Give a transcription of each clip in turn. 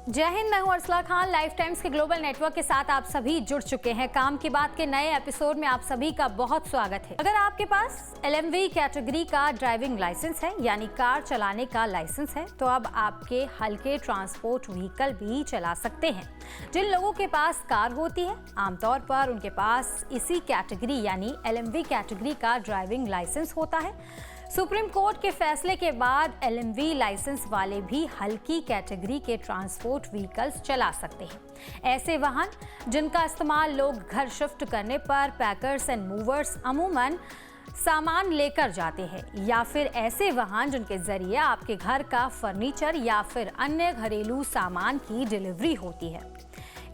जय हिंद। मैं हूं अर्सला खान। लाइफ टाइम्स के ग्लोबल नेटवर्क के साथ आप सभी जुड़ चुके हैं। काम की बात के नए एपिसोड में आप सभी का बहुत स्वागत है। अगर आपके पास LMV कैटेगरी का ड्राइविंग लाइसेंस है, यानी कार चलाने का लाइसेंस है, तो अब आपके हल्के ट्रांसपोर्ट व्हीकल भी चला सकते हैं। जिन लोगों के पास कार होती है, आमतौर पर उनके पास इसी कैटेगरी यानी LMV कैटेगरी का ड्राइविंग लाइसेंस होता है। सुप्रीम कोर्ट के फैसले के बाद LMV लाइसेंस वाले भी हल्की कैटेगरी के ट्रांसपोर्ट व्हीकल्स चला सकते हैं। ऐसे वाहन जिनका इस्तेमाल लोग घर शिफ्ट करने पर पैकर्स एंड मूवर्स अमूमन सामान लेकर जाते हैं, या फिर ऐसे वाहन जिनके जरिए आपके घर का फर्नीचर या फिर अन्य घरेलू सामान की डिलीवरी होती है।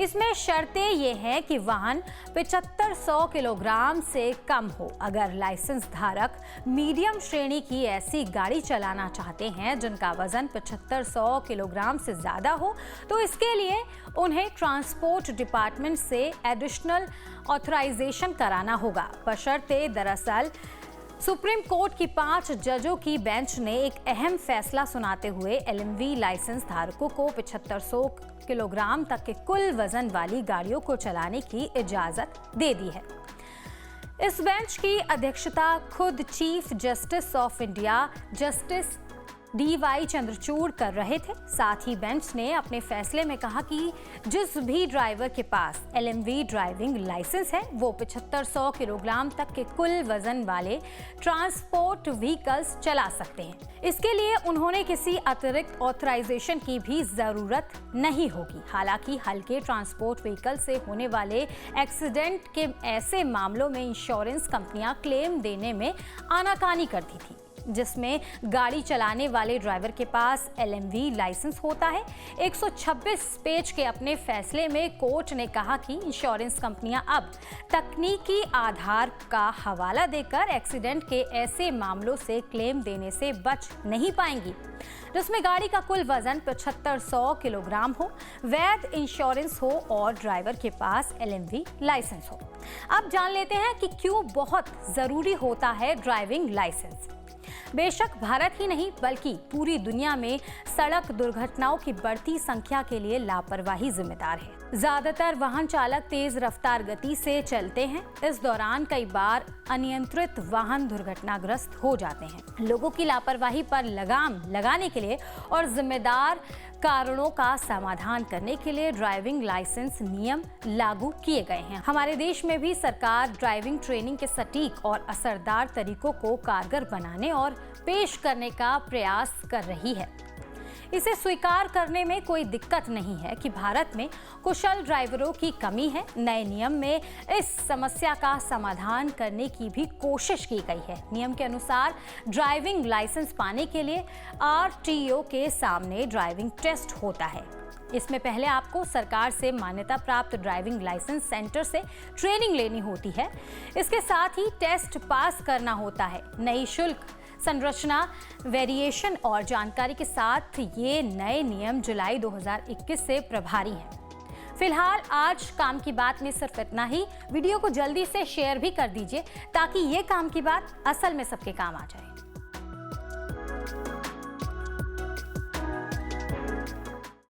इसमें शर्तें ये हैं कि वाहन 7500 किलोग्राम से कम हो। अगर लाइसेंस धारक मीडियम श्रेणी की ऐसी गाड़ी चलाना चाहते हैं जिनका वजन 7500 किलोग्राम से ज़्यादा हो, तो इसके लिए उन्हें ट्रांसपोर्ट डिपार्टमेंट से एडिशनल ऑथराइजेशन कराना होगा। बशर्ते दरअसल सुप्रीम कोर्ट की 5 जजों की बेंच ने एक अहम फैसला सुनाते हुए LMV लाइसेंस धारकों को 7500 किलोग्राम तक के कुल वजन वाली गाड़ियों को चलाने की इजाजत दे दी है। इस बेंच की अध्यक्षता खुद chief justice of India justice DY Chandrachud कर रहे थे। साथ ही बेंच ने अपने फैसले में कहा कि जिस भी ड्राइवर के पास LMV ड्राइविंग लाइसेंस है, वो 7500 किलोग्राम तक के कुल वजन वाले ट्रांसपोर्ट व्हीकल्स चला सकते हैं। इसके लिए उन्होंने किसी अतिरिक्त ऑथराइजेशन की भी जरूरत नहीं होगी। हालांकि हल्के ट्रांसपोर्ट व्हीकल से होने वाले एक्सीडेंट के ऐसे मामलों में इंश्योरेंस कंपनियां क्लेम देने में आनाकानी करती थी, जिसमें गाड़ी चलाने वाले ड्राइवर के पास LMV लाइसेंस होता है। 126 पेज के अपने फैसले में कोर्ट ने कहा कि इंश्योरेंस कंपनियां अब तकनीकी आधार का हवाला देकर एक्सीडेंट के ऐसे मामलों से क्लेम देने से बच नहीं पाएंगी जिसमें गाड़ी का कुल वजन 7500 किलोग्राम हो, वैध इंश्योरेंस हो और ड्राइवर के पास LMV लाइसेंस हो। अब जान लेते हैं कि क्यों बहुत जरूरी होता है ड्राइविंग लाइसेंस। बेशक भारत ही नहीं बल्कि पूरी दुनिया में सड़क दुर्घटनाओं की बढ़ती संख्या के लिए लापरवाही जिम्मेदार है। ज्यादातर वाहन चालक तेज रफ्तार गति से चलते हैं। इस दौरान कई बार अनियंत्रित वाहन दुर्घटनाग्रस्त हो जाते हैं। लोगों की लापरवाही पर लगाम लगाने के लिए और जिम्मेदार कारणों का समाधान करने के लिए ड्राइविंग लाइसेंस नियम लागू किए गए हैं। हमारे देश में भी सरकार ड्राइविंग ट्रेनिंग के सटीक और असरदार तरीकों को कारगर बनाने और पेश करने का प्रयास कर रही है। इसे स्वीकार करने में कोई दिक्कत नहीं है कि भारत में कुशल ड्राइवरों की कमी है। नए नियम में इस समस्या का समाधान करने की भी कोशिश की गई है। नियम के अनुसार ड्राइविंग लाइसेंस पाने के लिए RTO के सामने ड्राइविंग टेस्ट होता है। इसमें पहले आपको सरकार से मान्यता प्राप्त ड्राइविंग लाइसेंस सेंटर से ट्रेनिंग लेनी होती है। इसके साथ ही टेस्ट पास करना होता है। नई शुल्क संरचना, वेरिएशन और जानकारी के साथ ये नए नियम जुलाई 2021 से प्रभारी हैं। फिलहाल आज काम की बात में सिर्फ इतना ही। वीडियो को जल्दी से शेयर भी कर दीजिए ताकि ये काम की बात असल में सबके काम आ जाए।